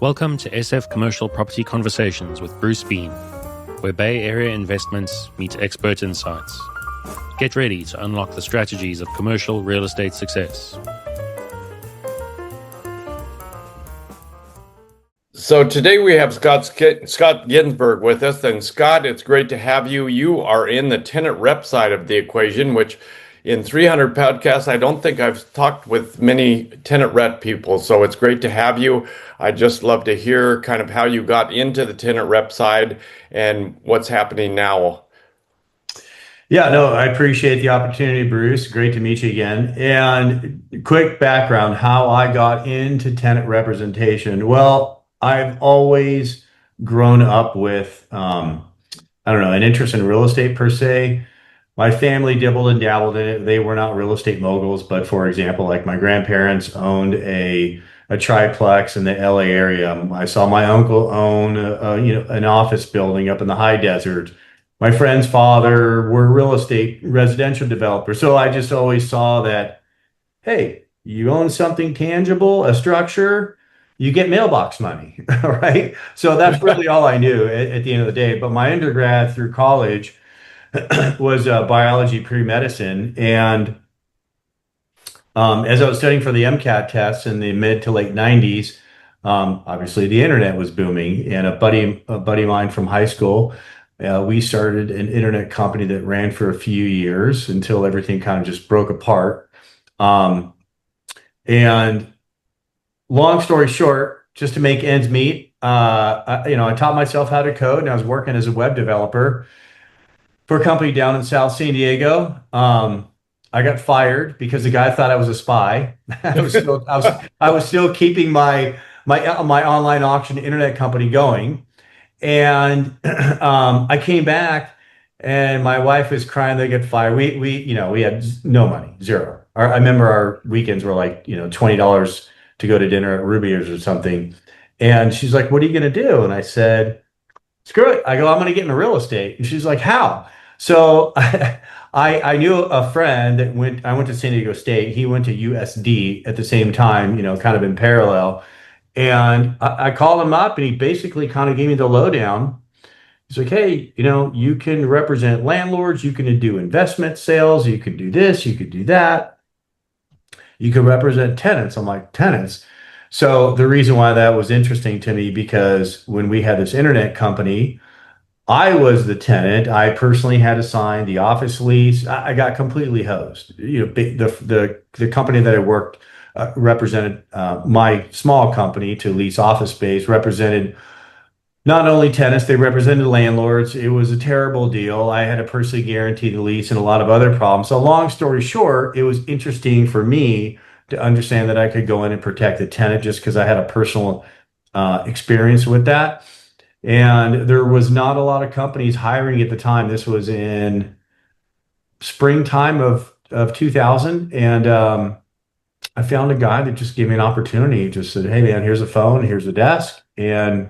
Welcome to SF Commercial Property Conversations with Bruce Bean, where Bay Area investments meet expert insights. Get ready to unlock the strategies of commercial real estate success. So today we have Scott Ginsburg with us. And Scott, it's great to have you. You are in the tenant rep side of the equation, which in 300 podcasts, I don't think I've talked with many tenant rep people. So it's great to have you. I'd just love to hear kind of how you got into the tenant rep side and what's happening now. Yeah, no, I appreciate the opportunity, Bruce. Great to meet you again. And quick background, how I got into tenant representation. Well, I've always grown up with, an interest in real estate per se. My family dibbled and dabbled in it. They were not real estate moguls, but for example, like my grandparents owned a triplex in the LA area. I saw my uncle own an office building up in the high desert. My friend's father were real estate residential developers. So I just always saw that, hey, you own something tangible, a structure, you get mailbox money, right? So that's really all I knew at the end of the day. But my undergrad through college was biology pre-medicine. And as I was studying for the MCAT tests in the mid to late 90s, obviously the internet was booming. And a buddy of mine from high school, we started an internet company that ran for a few years until everything kind of just broke apart. And long story short, just to make ends meet, I taught myself how to code, and I was working as a web developer for a company down in South San Diego. I got fired because the guy thought I was a spy. I was still keeping my online auction internet company going. And I came back, and my wife was crying they get fired. We had no money, zero. I remember our weekends were like, $20 to go to dinner at Rubio's or something. And she's like, "What are you going to do?" And I said, "Screw it." I go, "I'm going to get into real estate." And she's like, "How?" So I knew a friend that I went to San Diego State. He went to USD at the same time, kind of in parallel. And I called him up, and he basically kind of gave me the lowdown. He's like, "Hey, you can represent landlords, you can do investment sales, you could do this, you could do that. You could represent tenants." I'm like, "Tenants?" So the reason why that was interesting to me, because when we had this internet company, I was the tenant. I personally had to sign the office lease. I got completely hosed. The company that I worked represented my small company to lease office space, represented not only tenants, they represented landlords. It was a terrible deal. I had to personally guarantee the lease and a lot of other problems. So long story short, it was interesting for me to understand that I could go in and protect the tenant just because I had a personal experience with that. And there was not a lot of companies hiring at the time. This was in springtime of 2000. And I found a guy that just gave me an opportunity. He just said, "Hey man, here's a phone, here's a desk." And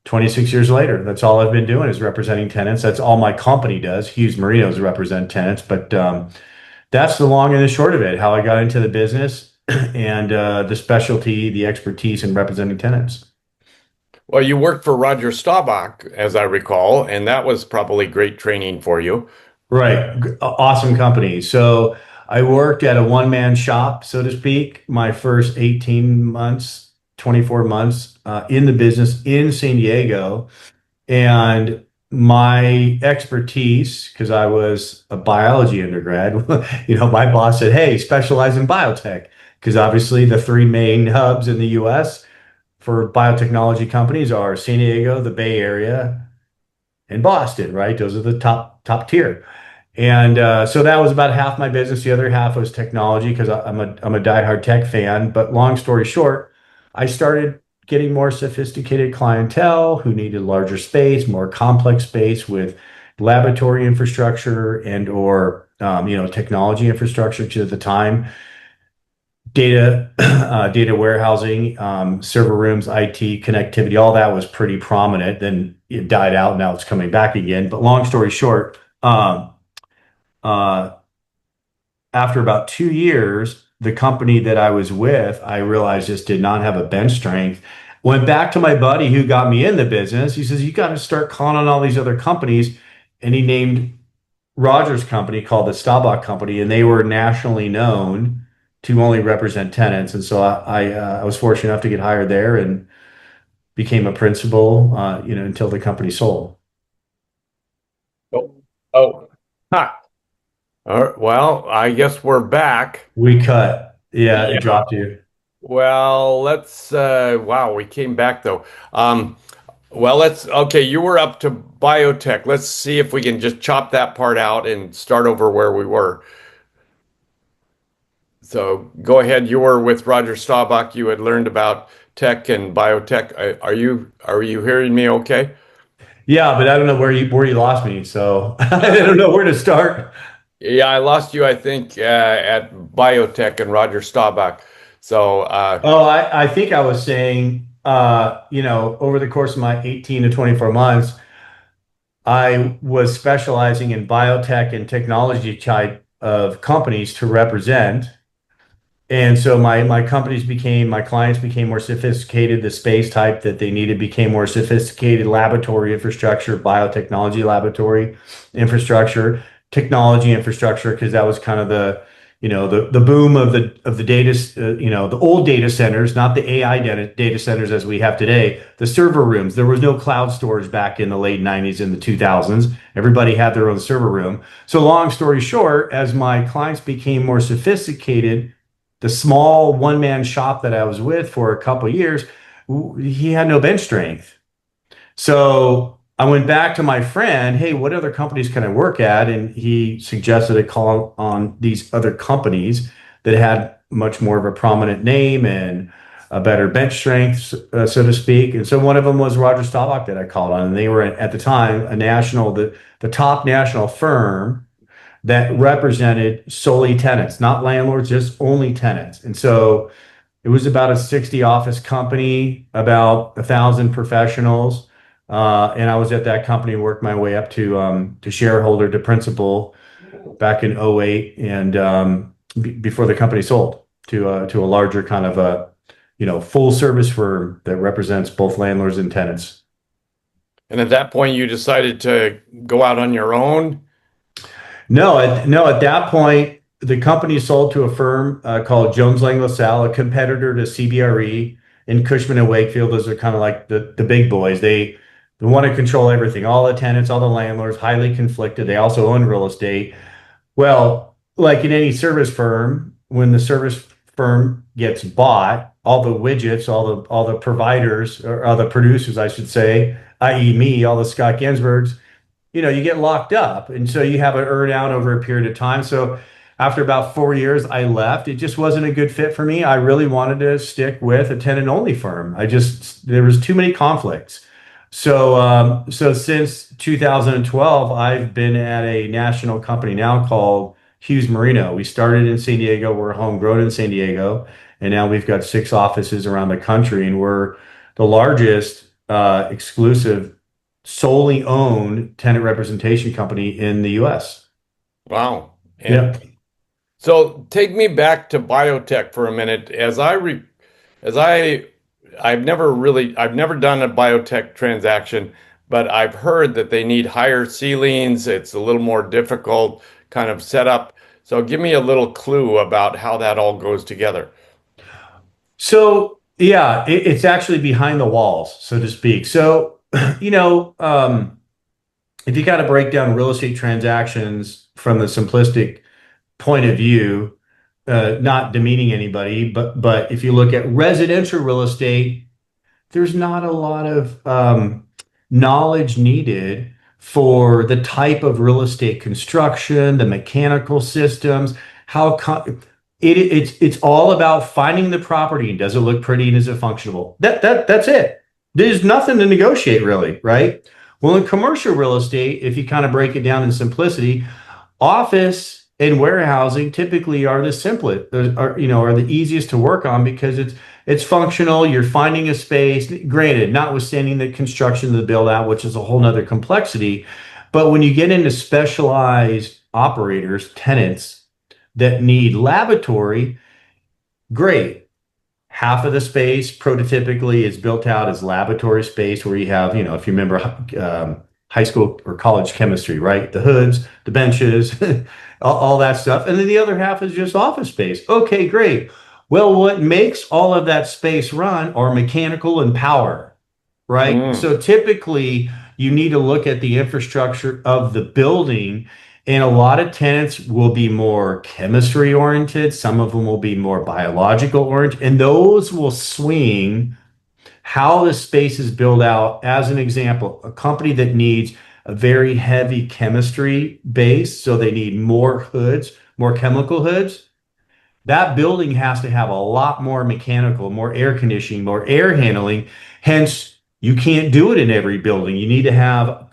26 years later, that's all I've been doing is representing tenants. That's all my company does. Hughes Marino represent tenants. But that's the long and the short of it, how I got into the business and the specialty, the expertise in representing tenants. Well, you worked for Roger Staubach, as I recall, and that was probably great training for you. Right. Awesome company. So I worked at a one-man shop, so to speak, my first 18 months, 24 months in the business in San Diego. And my expertise, because I was a biology undergrad, my boss said, "Hey, specialize in biotech," because obviously the three main hubs in the US for biotechnology companies are San Diego, the Bay Area, and Boston, right? Those are the top tier. And so that was about half my business. The other half was technology because I'm a diehard tech fan. But long story short, I started getting more sophisticated clientele who needed larger space, more complex space with laboratory infrastructure and/or technology infrastructure. Because at the time, data warehousing, server rooms, IT, connectivity, all that was pretty prominent. Then it died out. Now it's coming back again. But long story short, after about 2 years, the company that I was with, I realized just did not have a bench strength Went back to my buddy who got me in the business. He says, you got to start calling on all these other companies. And he named Rogers' company called the Staubach Company, and they were nationally known to only represent tenants. And so I was fortunate enough to get hired there and became a principal, until the company sold. Oh, oh, ha. All right, well, I guess we're back. We cut. Yeah, it Yeah. dropped you. Well, wow, we came back though. Well, okay, you were up to biotech. Let's see if we can just chop that part out and start over where we were. So go ahead. You were with Roger Staubach. You had learned about tech and biotech. Are you hearing me okay? Yeah, but I don't know where you lost me, so I don't know where to start. Yeah, I lost you, I think, at biotech and Roger Staubach. So, Oh, I think I was saying, over the course of my 18 to 24 months, I was specializing in biotech and technology type of companies to represent. And so my clients became more sophisticated. The space type that they needed became more sophisticated. Laboratory infrastructure, biotechnology laboratory infrastructure, technology infrastructure, because that was kind of the boom of the data, the old data centers, not the AI data centers as we have today. The server rooms. There was no cloud storage back in the late 90s and the 2000s. Everybody had their own server room. So long story short, as my clients became more sophisticated, the small one-man shop that I was with for a couple of years, he had no bench strength. So I went back to my friend, hey, what other companies can I work at? And he suggested I call on these other companies that had much more of a prominent name and a better bench strength, so to speak. And so one of them was Roger Staubach that I called on. And they were at the time the top national firm that represented solely tenants, not landlords, just only tenants. And so it was about a 60 office company, about 1,000 professionals. And I was at that company, worked my way up to shareholder to principal back in '08, and before the company sold to a larger kind of full service firm that represents both landlords and tenants. and at that point, you decided to go out on your own. No, at that point, the company sold to a firm called Jones Lang LaSalle, a competitor to CBRE and Cushman and Wakefield. Those are kind of like the big boys. They want to control everything, all the tenants, all the landlords, highly conflicted. They also own real estate. Well, like in any service firm, when the service firm gets bought, all the widgets, all the providers, or all the producers, I should say, i.e., me, all the Scot Ginsburgs, you get locked up. And so you have an earn out over a period of time. So after about 4 years, I left. It just wasn't a good fit for me. I really wanted to stick with a tenant only firm. There was too many conflicts. So since 2012, I've been at a national company now called Hughes Marino. We started in San Diego. We're homegrown in San Diego. And now we've got 6 offices around the country. And we're the largest exclusive solely owned tenant representation company in the US. Wow. And Yeah. so take me back to biotech for a minute. As I've never done a biotech transaction, but I've heard that they need higher ceilings. It's a little more difficult kind of setup. So give me a little clue about how that all goes together. So yeah, it's actually behind the walls, so to speak. So, if you kind of break down real estate transactions from the simplistic point of view, not demeaning anybody, but if you look at residential real estate, there's not a lot of knowledge needed for the type of real estate construction, the mechanical systems, it's all about finding the property and does it look pretty and is it functional? That's it. There's nothing to negotiate really, right? Well, in commercial real estate, if you kind of break it down in simplicity, office and warehousing typically are the simplest, are the easiest to work on because it's functional. You're finding a space, granted, notwithstanding the construction of the build out, which is a whole nother complexity. But when you get into specialized operators, tenants that need laboratory, great. half of the space prototypically is built out as laboratory space where you have, if you remember high school or college chemistry, right? The hoods, the benches, all that stuff. And then the other half is just office space. Okay, great. Well, what makes all of that space run are mechanical and power, right? Mm. So typically you need to look at the infrastructure of the building, and a lot of tenants will be more chemistry oriented. Some of them will be more biological oriented, and those will swing how the space is built out. As an example, a company that needs a very heavy chemistry base, so they need more hoods, more chemical hoods. That building has to have a lot more mechanical, more air conditioning, more air handling. Hence, you can't do it in every building. You need to have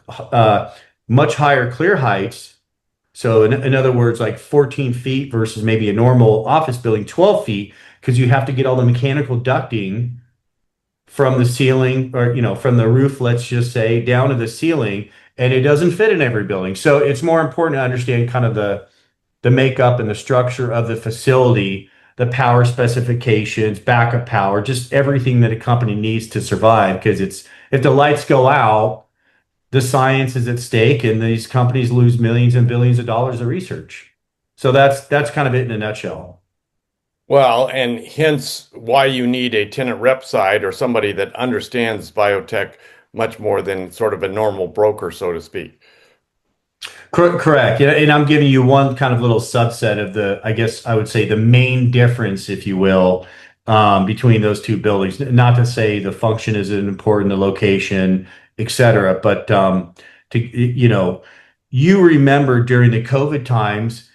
much higher clear heights. So, in other words, like 14 feet versus maybe a normal office building, 12 feet, because you have to get all the mechanical ducting from the ceiling or, from the roof, let's just say, down to the ceiling. And it doesn't fit in every building. So, it's more important to understand kind of the makeup and the structure of the facility, the power specifications, backup power, just everything that a company needs to survive. Because if the lights go out, the science is at stake, and these companies lose millions and billions of dollars of research. So that's kind of it in a nutshell. Well, and hence why you need a tenant rep side or somebody that understands biotech much more than sort of a normal broker, so to speak. Correct. Yeah, and I'm giving you one kind of little subset of I guess I would say the main difference, if you will, between those two buildings. Not to say the function isn't important, the location, et cetera, but you remember during the COVID times,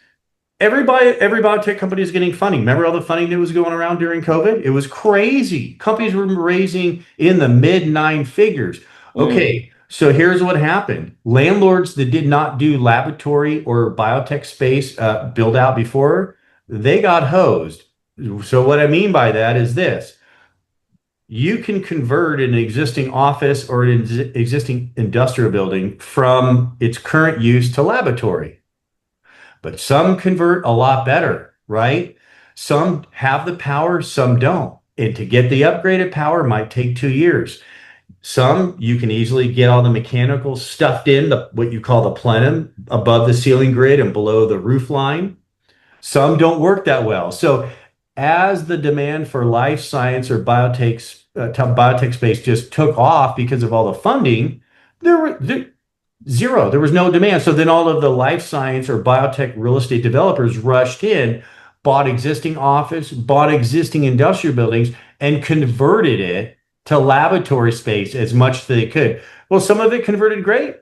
every biotech company is getting funding. Remember all the funding that was going around during COVID? It was crazy. Companies were raising in the mid nine figures. Mm. Okay, so here's what happened. Landlords that did not do laboratory or biotech space build out before, they got hosed. So what I mean by that is this. You can convert an existing office or an existing industrial building from its current use to laboratory. But some convert a lot better, right? Some have the power, some don't. And to get the upgraded power might take 2 years. Some you can easily get all the mechanical stuffed in, what you call the plenum, above the ceiling grid and below the roof line. Some don't work that well. So as the demand for life science or biotech space just took off because of all the funding, there zero. There was no demand. So then all of the life science or biotech real estate developers rushed in, bought existing office, bought existing industrial buildings, and converted it to laboratory space as much as they could. Well, some of it converted great,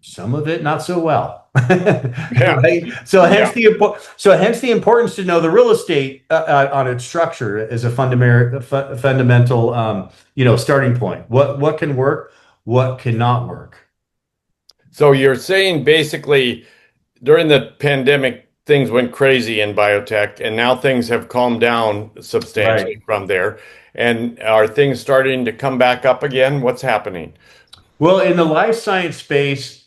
some of it not so well. Yeah. Right? So Yeah. hence the importance to know the real estate on its structure as a fundamental starting point. What can work, what cannot work. So you're saying basically during the pandemic, things went crazy in biotech, and now things have calmed down Right. substantially from there. And are things starting to come back up again? What's happening? Well, in the life science space,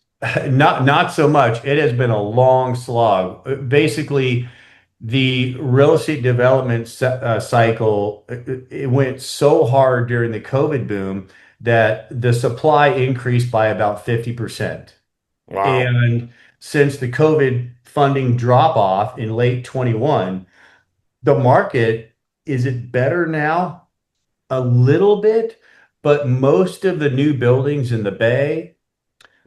not so much. It has been a long slog. Basically, the real estate development cycle, it went so hard during the COVID boom that the supply increased by about 50%. Wow. And since the COVID funding drop off in late 21, the market, is it better now? A little bit, but most of the new buildings in the Bay,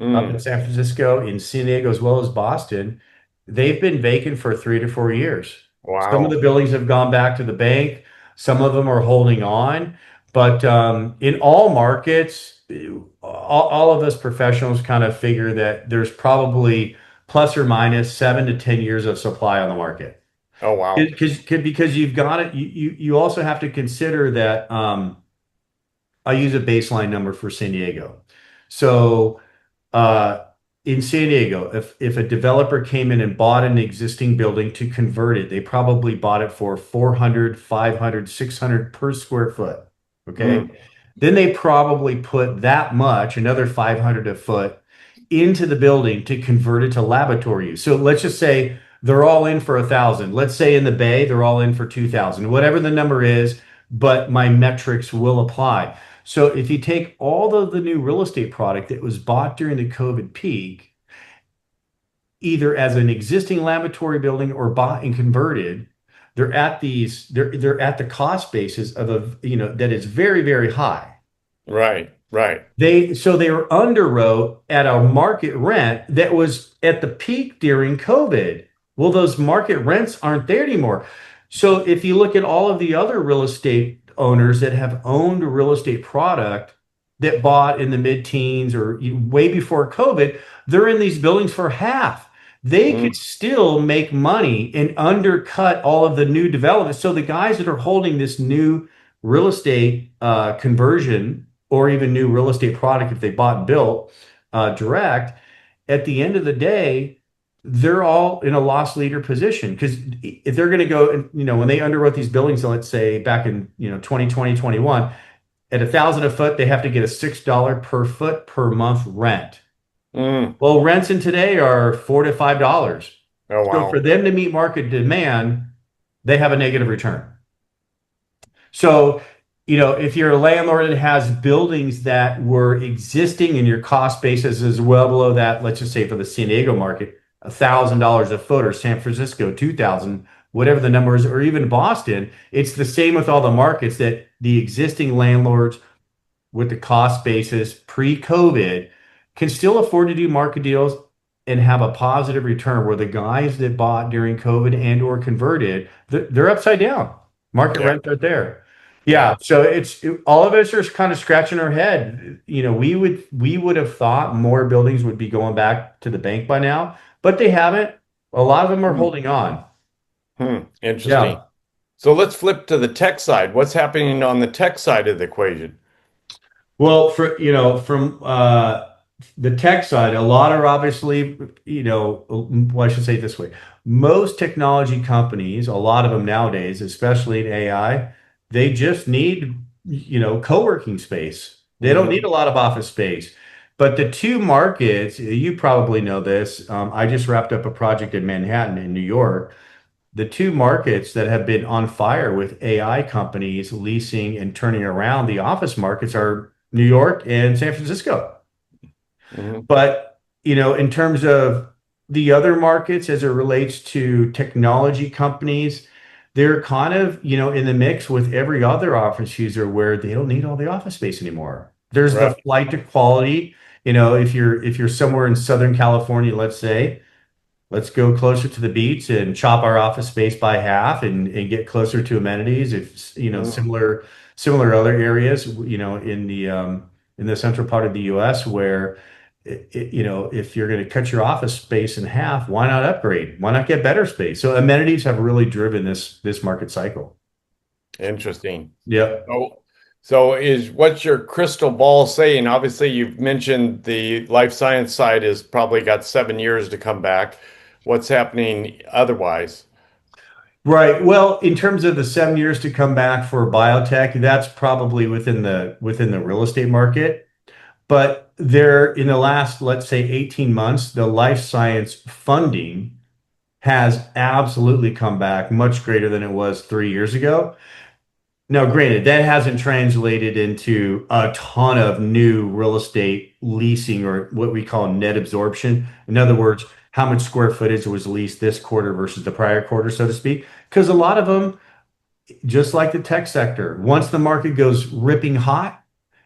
up in Mm. San Francisco, in San Diego, as well as Boston, they've been vacant for 3 to 4 years. Some of Wow. the buildings have gone back to the bank. Some of them are holding on. But in all markets, all of us professionals kind of figure that there's probably plus or minus 7 to 10 years of supply on the market. Oh, wow. Because you've got it, you also have to consider that I'll use a baseline number for San Diego. So uh, in San Diego, if a developer came in and bought an existing building to convert it, they probably bought it for 400, 500, 600 per square foot. Okay. Mm. Then they probably put that much, another 500 a foot, into the building to convert it to laboratory use. So let's just say they're all in for 1,000. Let's say in the Bay, they're all in for 2,000, whatever the number is, but my metrics will apply. So if you take all of the new real estate product that was bought during the COVID peak, either as an existing laboratory building or bought and converted, they're at the cost basis of that is very, very high. Right, right. They were underwrote at a market rent that was at the peak during COVID. Well, those market rents aren't there anymore. So if you look at all of the other real estate owners that have owned real estate product that bought in the mid-teens or way before COVID, they're in these buildings for half. They could still make money and undercut all of the new development. So the guys that are holding this new real estate conversion or even new real estate product, if they bought and built direct, at the end of the day, they're all in a loss leader position because if they're going to go, when they underwrote these buildings, let's say back in 2020, 21, at 1,000 a foot, they have to get a $6 per foot per month rent. Well, rents in today are $4 to $5. Oh, wow. So for them to meet market demand, they have a negative return. So, if you're a landlord that has buildings that were existing and your cost basis is well below that, let's just say for the San Diego market, $1,000 a foot, or San Francisco, 2,000, whatever the number is, or even Boston, it's the same with all the markets that the existing landlords with the cost basis pre-COVID can still afford to do market deals and have a positive return, where the guys that bought during COVID and or converted, they're upside down. Market rents aren't there. Yeah, so all of us are kind of scratching our head. We would have thought more buildings would be going back to the bank by now, but they haven't. A lot of them are holding on. Interesting. Yeah. So let's flip to the tech side. What's happening on the tech side of the equation? Well, from the tech side, a lot are obviously, well, I should say it this way. Most technology companies, a lot of them nowadays, especially in AI, they just need, co-working space. They don't need a lot of office space. But the two markets, you probably know this. I just wrapped up a project in Manhattan in New York. The two markets that have been on fire with AI companies leasing and turning around the office markets are New York and San Francisco. But, in terms of the other markets as it relates to technology companies, they're kind of, in the mix with every other office user where they don't need all the office space anymore. There's the flight to quality. If you're somewhere in Southern California, let's say, let's go closer to the beach and chop our office space by half and get closer to amenities. If, similar other areas, in the central part of the US where if you're going to cut your office space in half, why not upgrade? Why not get better space? So amenities have really driven this market cycle. Interesting. Yeah. So what's your crystal ball saying? Obviously, you've mentioned the life science side has probably got 7 years to come back. What's happening otherwise? Right. Well, in terms of the 7 years to come back for biotech, that's probably within the real estate market. But in the last, let's say, 18 months, the life science funding has absolutely come back much greater than it was 3 years ago. Now, granted, that hasn't translated into a ton of new real estate leasing or what we call net absorption. In other words, how much square footage was leased this quarter versus the prior quarter, so to speak. Because a lot of them, just like the tech sector, once the market goes ripping hot,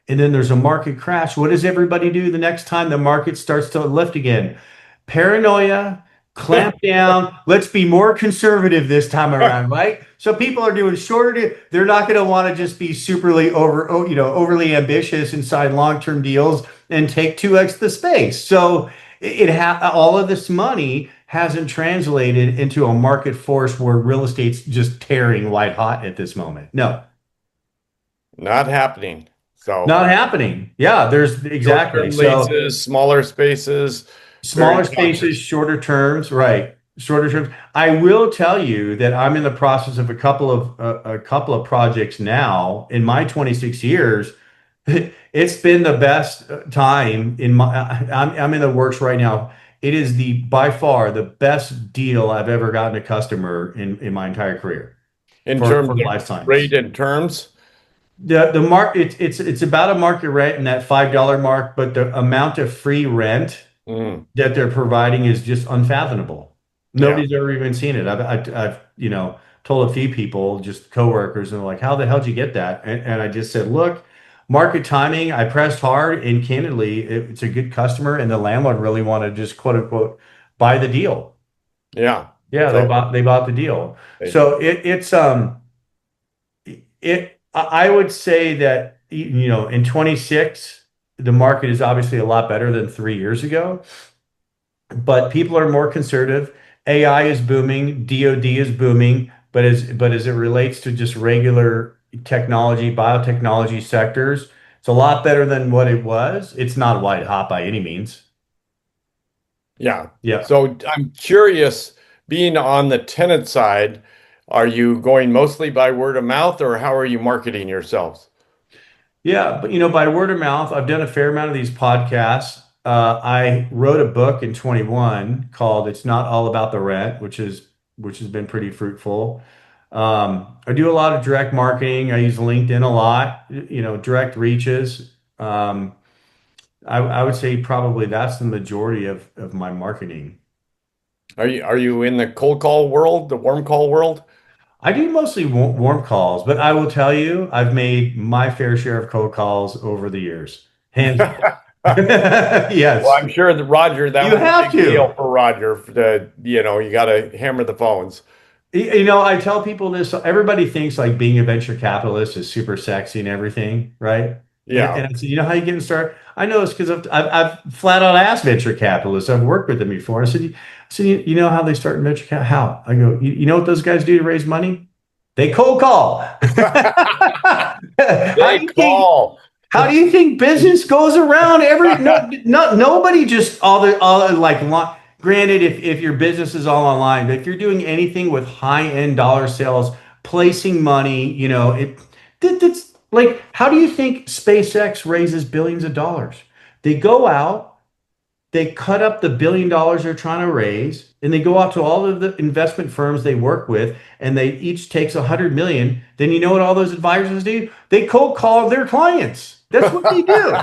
and then there's a market crash, what does everybody do the next time the market starts to lift again? Paranoia, clamp down. Let's be more conservative this time around, right? So people are doing shorter. They're not going to want to just be superly overly ambitious and sign long-term deals and take 2x the space. So all of this money hasn't translated into a market force where real estate's just tearing white hot at this moment. No, not happening. So not happening. Yeah, there's exactly. So leases, smaller spaces, shorter terms, right? Shorter terms. I will tell you that I'm in the process of a couple of projects now. In my 26 years, it's been the best time I'm in the works right now It is by ffar the best deal I've ever gotten a customer in my entire career In for terms of life rate science. and terms? The market it's about a market rent in that $5 mark, but the amount of free rent Mm, that they're providing is just unfathomable. yeah. Nobody's ever even seen it. I've told a few people, just coworkers, and they're like, "How the hell did you get that?" And I just said, "Look, market timing. I pressed hard, and candidly, it's a good customer, and the landlord really wanted to just quote unquote buy the deal. Yeah. Yeah, So they bought the deal. they, So I would say that in 26 the market is obviously a lot better than 3 years ago, but people are more conservative. AI is booming, DoD is booming, but as it relates to just regular technology, biotechnology sectors, it's a lot better than what it was. It's not white hot by any means. yeah. Yeah. So I'm curious, being on the tenant side, are you going mostly by word of mouth or how are you marketing yourselves? Yeah, but by word of mouth, I've done a fair amount of these podcasts. I wrote a book in 21 called "It's Not All About the Rent," which has been pretty fruitful. I do a lot of direct marketing. I use LinkedIn a lot, direct reaches. I would say probably that's the majority of my marketing. Are you in the cold call world, the warm call world? I do mostly warm calls, but I will tell you, I've made my fair share of cold calls over the years. Hands Well, Yes, I'm sure that Roger, that you was a have big deal to. for Roger. You got to hammer the phones. I tell people this, everybody thinks like being a venture capitalist is super sexy and everything, right? And Yeah. I said, how you getting started? I know it's because I've flat out asked venture capitalists. I've worked with them before. I said, you know how they start in venture cap? How? I go, you know what those guys do to raise money? They cold call. How They do you think call. How do you think business goes around? Nobody just granted, if your business is all online, but if you're doing anything with high-end dollar sales, placing money, that's like, how do you think SpaceX raises billions of dollars? They go out, they cut up the $1 billion they're trying to raise, and they go out to all of the investment firms they work with, and they each takes 100 million. Then you know what all those advisors do? They cold call their clients. That's what they do.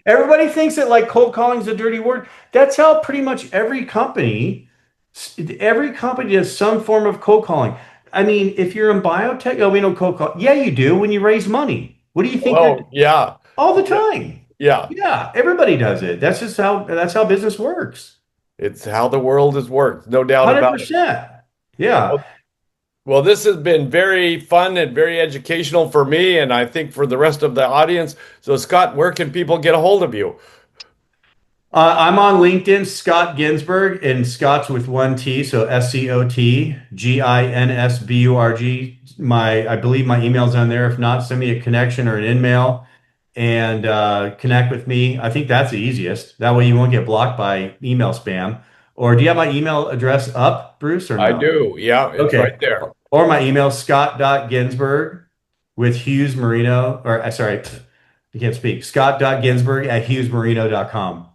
Everybody thinks that like cold calling is a dirty word. That's how pretty much every company does some form of cold calling. I mean, if you're in biotech, oh, we don't cold call. Yeah, you do when you raise money. What do you think they're Oh, yeah. all the Yeah. time? Yeah. Yeah, everybody does it. That's how business works. It's how the world has worked, no doubt about it. 100%. Yeah. Well, well, this has been very fun and very educational for me, and I think for the rest of the audience. So, Scott, where can people get a hold of you? I'm on LinkedIn, Scot Ginsburg, and Scott's with one T, so ScotGinsburg. I believe my email's on there. If not, send me a connection or an in-mail and connect with me. I think that's the easiest. That way you won't get blocked by email spam. Or do you have my email address up, Bruce, or I no? do. Yeah, it's right Okay. there. Or my email, Scott.Ginsburg with Hughes Marino, or sorry, I can't speak. Scott.Ginsburg@HughesMarino.com.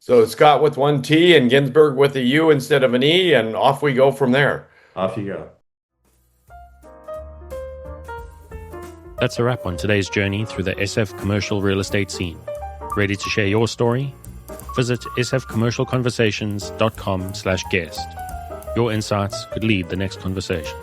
So, Scott with one T and Ginsburg with a U instead of an E, and off we go from there. Off you go. That's a wrap on today's journey through the SF commercial real estate scene. Ready to share your story? Visit sfcommercialconversations.com/guest. Your insights could lead the next conversation.